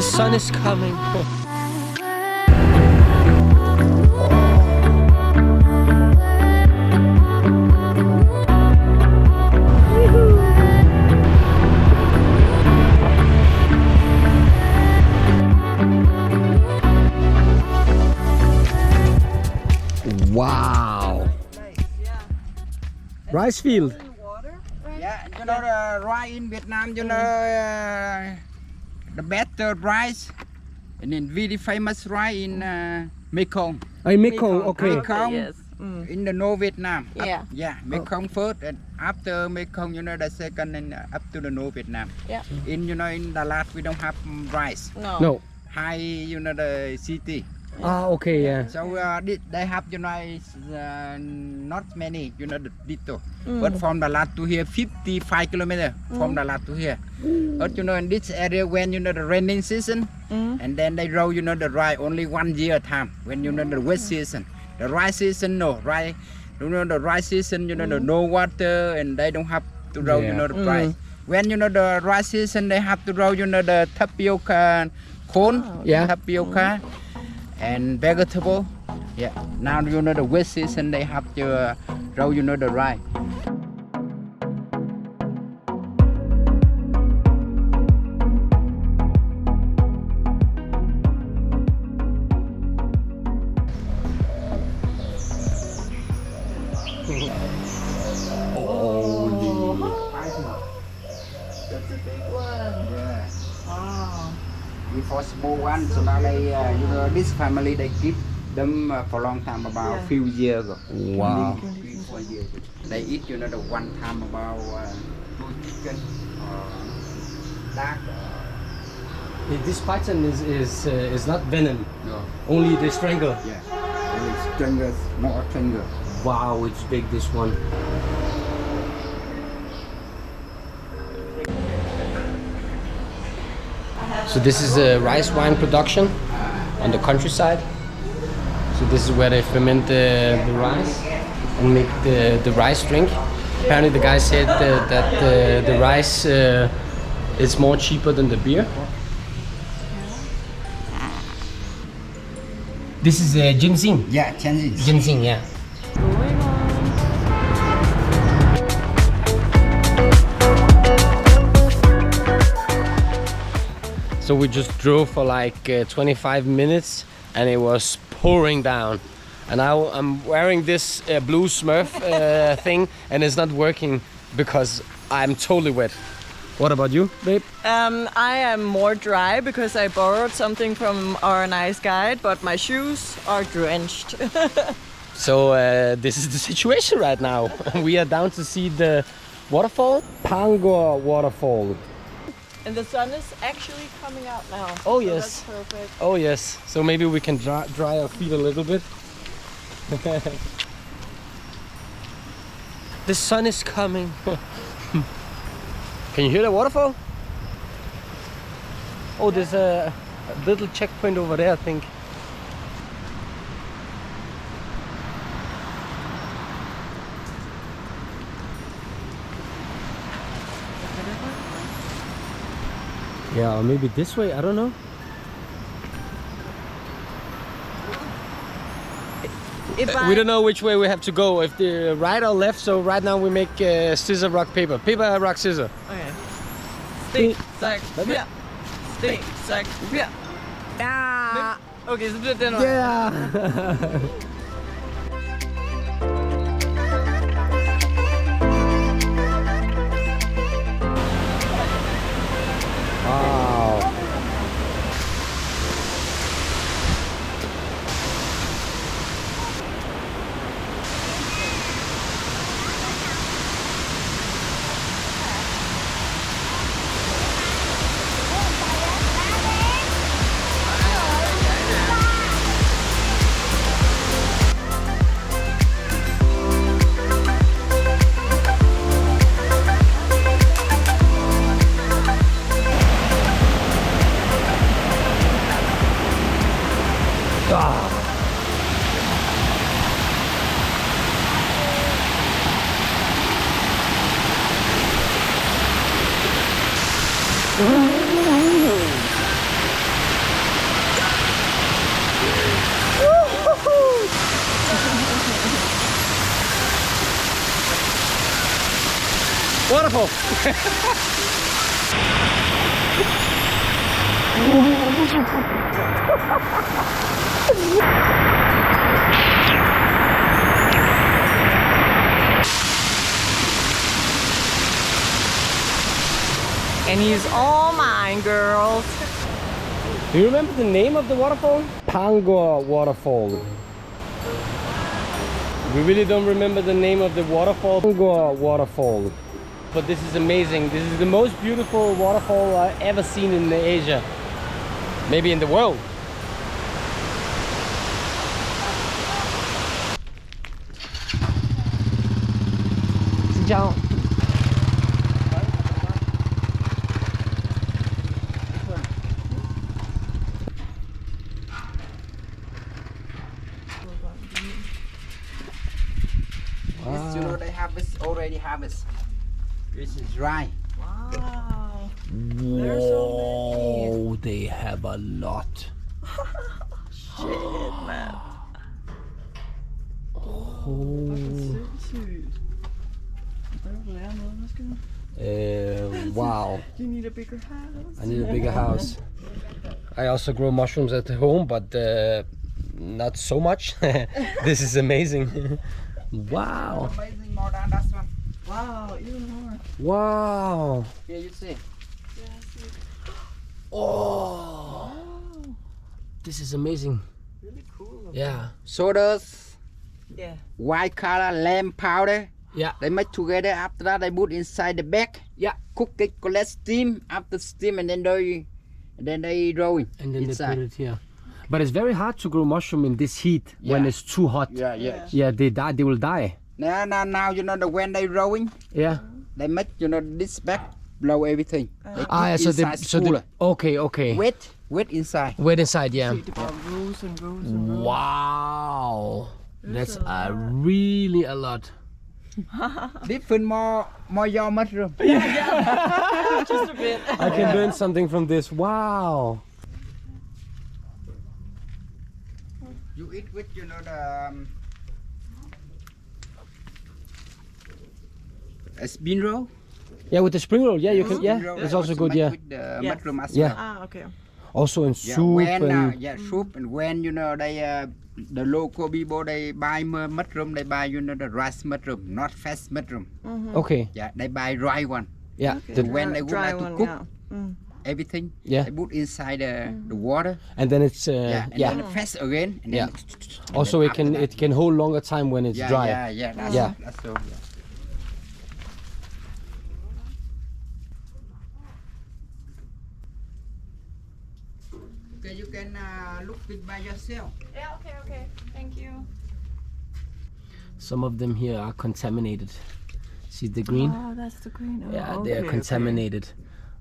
The sun is coming. Wow. Rice field. Yeah, you know the rice in Vietnam, you know the better rice, and then very famous rice in Mekong. Mekong, okay. Mekong, Yes. in the North Vietnam. Yeah. Yeah, Mekong first, and after Mekong, you know the second, and up to the North Vietnam. Yeah. In in Dalat we don't have rice. No. High, you know the city. Ah, okay, yeah. So they have, you know, not many, you know, the ditto. But from Dalat to here, 55 kilometers from Dalat to here. But you know, in this area, when you know the raining season, and then they grow, you know, the rice only 1 year time. When you know the wet season, the rice season, no rice. You know the rice season, you know, the no water, and they don't have to grow, you know, the rice. When you know the rice season, they have to grow, you know, the tapioca corn, tapioca. And vegetable, yeah. Now you know the wet season, they have to grow, you know, the rice. That's a big one. Yeah. Wow. Before small one, so now they, you know, this family they keep them for a long time, about a few years ago. Wow. 3-4 years. They eat, you know, the one time about 2 chicken or duck. This python is not venom. No. Only the strangle. Yeah. And it's stronger, more stronger. Wow, it's big, this one. So this is a rice wine production on the countryside. So this is where they ferment the rice and make the rice drink. Apparently the guy said that the rice is more cheaper than the beer. This is ginseng. Yeah, changes. Ginseng, yeah. So we just drove for like 25 minutes and it was pouring down. And now I'm wearing this blue Smurf thing and it's not working because I'm totally wet. What about you, babe? I am more dry because I borrowed something from our nice guide, but my shoes are drenched. So this is the situation right now. We are down to see the waterfall, Pangua Waterfall. And the sun is actually coming out now. Oh, so yes. That's perfect. Oh yes, so maybe we can dry our feet a little bit. The sun is coming. Can you hear the waterfall? Oh, there's a little checkpoint over there, I think. Yeah, or maybe this way, I don't know. We don't know which way we have to go, if the right or left, so right now we make scissor, rock, paper. Paper, rock, scissor. Okay. Stik, sak, ja. Stik, sak, ja. Ja. Okay, så bliver det den vej. Yeah! Wow. Waterfall. And he's all mine, girls. Do you remember the name of the waterfall? Pangua Waterfall. We really don't remember the name of the waterfall. Pangua Waterfall. But this is amazing. This is the most beautiful waterfall I've ever seen in Asia. Maybe in the world. Xin chào. This, you know, they harvest already harvest. This is dry. Wow. Whoa, they have a lot. Shit, man. Oh. Wow. You need a bigger house. I need a bigger house. I also grow mushrooms at home, but not so much. This is amazing. Wow. Amazing more than that one. Wow, even more. Wow. Here you see. Oh. This is amazing. Really cool. Yeah. Sodas, Yeah. white color, lamb powder. Yeah. They make together. After that, they put inside the bag. Yeah. Cook it, collect steam. After steam, and then they roll it And then inside. they put it here. But it's very hard to grow mushroom in this heat when Yeah. it's too hot. Yeah, yeah. Yeah, they die. They will die. Now, you know, when they rowing, Yeah. they make, you know, this bag blow everything. They Ah, keep so they, inside cooler. okay. Wet inside. Wait inside, yeah. See, about rows and rows and rows. Wow. That's really a lot. Different more your mushroom. Just a bit. I can learn something from this. Wow. You eat with, you know, the a spin roll. Yeah, with the spring roll. Yeah, you can. Spin Yeah, roll, it's they also good. Yeah. With the Yeah. mushroom as Yeah. well. Ah, okay. Also in Yeah, soup when and soup, and when, you know, they the local people, they buy mushroom, they buy, you know, the rice mushroom, not fresh mushroom. okay. Yeah, they buy dry one. Yeah. Okay. The, When they would Dry like to one, cook yeah. Mm. everything, Yeah. they put inside the water. and then it's Yeah, and yeah. then fresh again. And Yeah. then, and Also, then it can after that- it can hold longer time when it's yeah, dry. Yeah, that's, Yeah. that's so. Yeah. Okay, you can look it by yourself. Yeah, okay. Thank you. Some of them here are contaminated. See the green? Oh, that's the green. Oh, Yeah, they are okay, contaminated.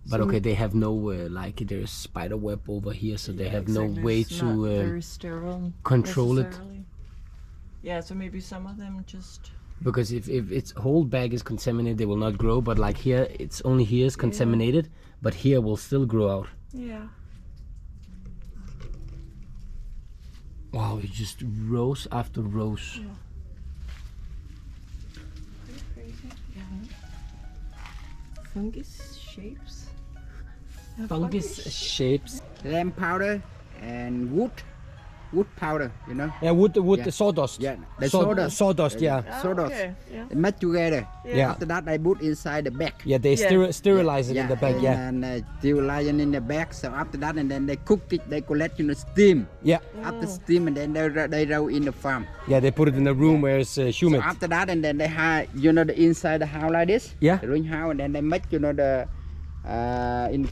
But okay, they have no like there's spider web over here, so they have no Exactly, way it's to not very sterile control it. necessarily. Yeah, so maybe some of them just. because if its whole bag is contaminated, they will not grow. But like here, it's only here is contaminated, but here will still grow out. Yeah. Wow, it's just rows after rows. Yeah. Crazy. Yeah. Fungus shapes. Yeah, Fungus shapes. Lamb powder and wood powder, you know. Yeah, wood, Yeah. the sawdust. Yeah, the sawdust. Sawdust, yeah. Ah, Sawdust. okay. Yeah. They mix together. Yeah. After that, they put inside the bag. Yeah, they Yeah. sterilize it in the bag, yeah. And sterilize it in the bag. So after that, and then they cook it. They collect, you know, steam. Yeah, After steam, and then they roll in the farm. yeah, they put it in a room where it's humid. So after that, and then they have, you know, the inside the house like this. Yeah. The ring house, and then they make, you know, the in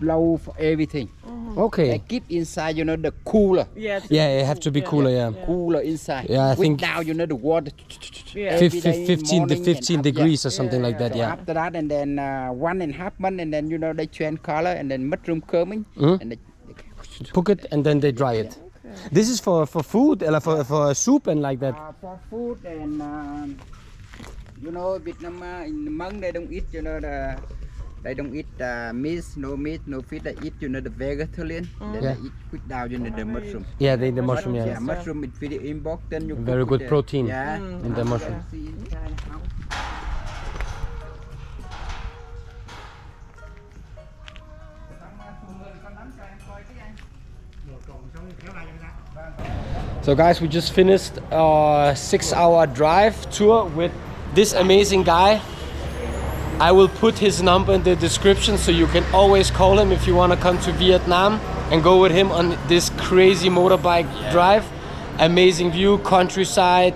blow for everything. They Okay. keep inside, you know, the cooler. Yeah. it's- Yeah, it have to be cooler, yeah. Cooler inside. Yeah, I With think- now, you know, the water. Yeah. every day in 15 morning and 15 up, degrees yeah. or something like that, So yeah. after that, and then 1.5 months, and then, you know, they change color, and then mushroom coming, Mhm. and they Cook it and then they dry it. This is for food, for soup and like that. for food, and you know, Vietnam in the month they don't eat, you know, they don't eat meat, no fish. They eat, you know, the vegetarian. Then Yeah. they eat quick down, you know, the mushroom. Yeah, the mushroom, Yeah, yeah. mushroom is very important. You Very cook good with protein Yeah, in the mushroom. See inside the house. So guys, we just finished a 6-hour drive tour with this amazing guy. I will put his number in the description so you can always call him if you want to come to Vietnam and go with him on this crazy motorbike drive. Amazing view, countryside,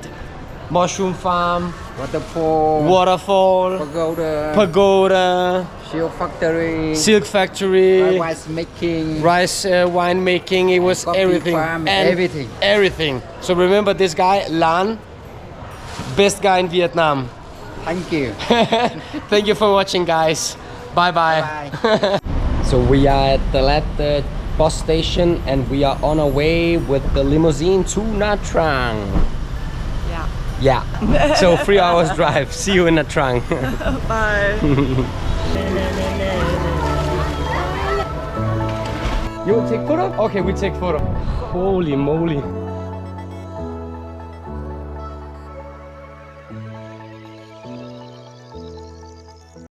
mushroom farm, waterfall, pagoda, silk factory, rice wine making. It was everything, farm, and everything. So remember this guy, Lanh, best guy in Vietnam. Thank you. Thank you for watching, guys. Bye bye. So we are at the last bus station and we are on our way with the limousine to Nha Trang. Yeah. So 3 hours drive. See you in Nha Trang. Bye. You will take photo? Okay, we take photo. Holy moly.